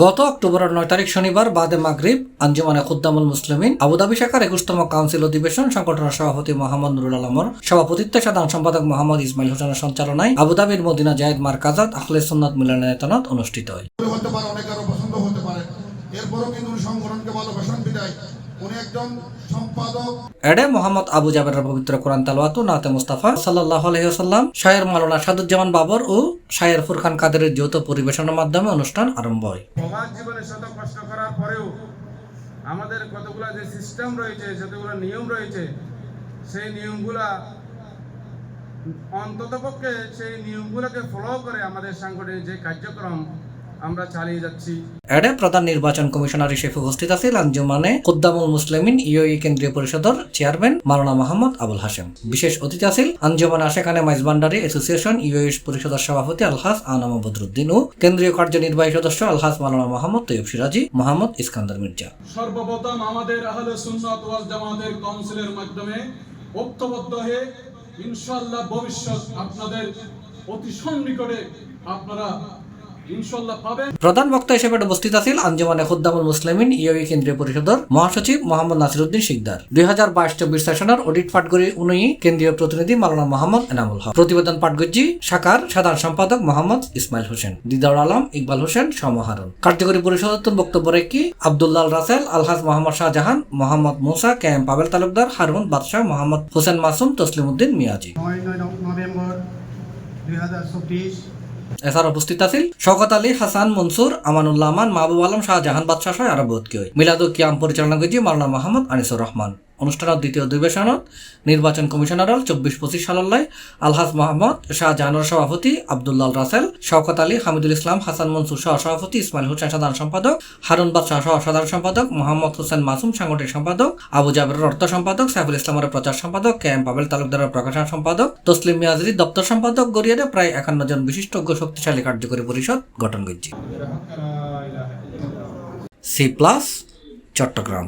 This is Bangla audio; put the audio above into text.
গত অক্টোবরের 9 তারিখ শনিবার বাদে মাগরিব আঞ্জুমানে খুদ্দামুল মুসলিমিন আবুধাবি শাখার 21তম কাউন্সিল অধিবেশন সংগঠনের সভাপতি মোহাম্মদ নুরুল আলমর সভাপতিত্বে সাধারণ সম্পাদক মোহাম্মদ ইসমাইল হোসেনের সঞ্চালনায় আবুধাবির মদিনা জায়েদ মারকাজাত আখলে সুন্নাত মিলনের নেতনাত অনুষ্ঠিত হয়। এডে মোহাম্মদ আবু জাবেরের পবিত্র কোরআন তেলাওয়াত ও নাতে মুস্তাফা সাল্লাল্লাহু আলাইহি ওয়াসাল্লাম, শায়ের মাওলানা সাদুজ্জামান বাবর ও শায়ের ফুরকান কাদেরের যৌথ পরিবেশনার মাধ্যমে অনুষ্ঠান আরম্ভ হয়। সমাজ জীবনে শত কষ্ট করার পরেও আমাদের কতগুলো যে সিস্টেম রয়েছে, যতগুলো নিয়ম রয়েছে, সেই নিয়মগুলা অন্ততপক্ষে সেই নিয়মগুলোকে ফলো করে আমাদের সাংগঠনিক যে কার্যক্রম আমরা চালিয়ে যাচ্ছি। এডে প্রধান নির্বাচন কমিশনার হিসেবে উপস্থিত আছেন আঞ্জুমানে খুদ্দামুল মুসলিমিন ইউএই কেন্দ্রীয় পরিষদের চেয়ারম্যান মাওলানা মোহাম্মদ আবুল হাশেম। বিশেষ অতিথি আছেন আঞ্জুমানে আশেখানে মাইজবান্ডারি অ্যাসোসিয়েশন ইউএই পরিষদের সভাপতি আলহাজ আনাম বদরুদ্দিন ও কেন্দ্রীয় কার্যনির্বাহী সদস্য আলহাজ মাওলানা মোহাম্মদ তৈয়ব সিরাজি, মোহাম্মদ ইস্কান্দার মির্জা। সর্বপ্রথম আমাদের আহলে সুন্নাত ওয়াল জামাতের কাউন্সিলের মাধ্যমে ঐক্যবদ্ধ হয়ে ইনশাআল্লাহ ভবিষ্যৎ আপনাদের অতি সন্নিকটে আপনারা প্রধান বক্তা হিসেবে উপস্থিত আছেন আঞ্জুমানে খুদ্দামুল মুসলিমিন ইউএই কেন্দ্রীয় পরিষদের মহাসচিব মোহাম্মদ নাসিরউদ্দিন শিকদার, 2022-24 সেশনের অডিট পাঠগড়ি উনি কেন্দ্রীয় প্রতিনিধি মাওলানা মোহাম্মদ এনামুল হক, প্রতিবেদন পাঠগজ্জি শাখার সাধারণ সম্পাদক মোহাম্মদ ইসমাইল হোসেন, দিদাউর আলম, ইকবাল হোসেন, সমাহরণ। কার্যকরী পরিষদের বক্তব্য রেখে আব্দুল্লাহ রাসেল, আলহাজ মোহাম্মদ শাহজাহান, মোহাম্মদ মুসা, কেএম পাবেল তালুকদার, হারুন বাদশাহ, মোহাম্মদ হোসেন মাসুম, তসলিমউদ্দিন মিয়াজি। 9 নভেম্বর 2024 এছাড়া উপস্থিত আছেন শওকত আলী, হাসান, মনসুর, আমানুল্লাহ আমান, মাহবুব আলম, শাহজাহান বাদশাহ সহ আরো বহুত কেউ। মিলাদ ও কিয়াম পরিচালনা করেছে মাওলানা মোহাম্মদ আনিসুর রহমান। অনুষ্ঠানের দ্বিতীয় অধিবেশনত নির্বাচন কমিশনার 24-25 সালল্লাই আলহাজ মোহাম্মদ শাহজাহানের সভাপতি আব্দুল্লাহ রাসেল, শওকত আলী, হামিদুল ইসলাম, হাসান মনসুর সহ সভাপতি, ইসমাইল হোসেন সাধারণ সম্পাদক, হারুন বাদশাহ সহ সাধারণ সম্পাদক, মোহাম্মদ হোসেন মাসুম সাংগঠনিক সম্পাদক, আবু জাবেরের অর্থ সম্পাদক, সাইফুল ইসলামের প্রচার সম্পাদক, কেএম পাবেল তালুকদারের প্রকাশন সম্পাদক, তসলিম মিয়াজির দপ্তর সম্পাদক গড়িয়ে প্রায় 51 জন বিশিষ্ট ও শক্তিশালী কার্যকরী পরিষদ গঠন করেছে। C+ চট্টগ্রাম।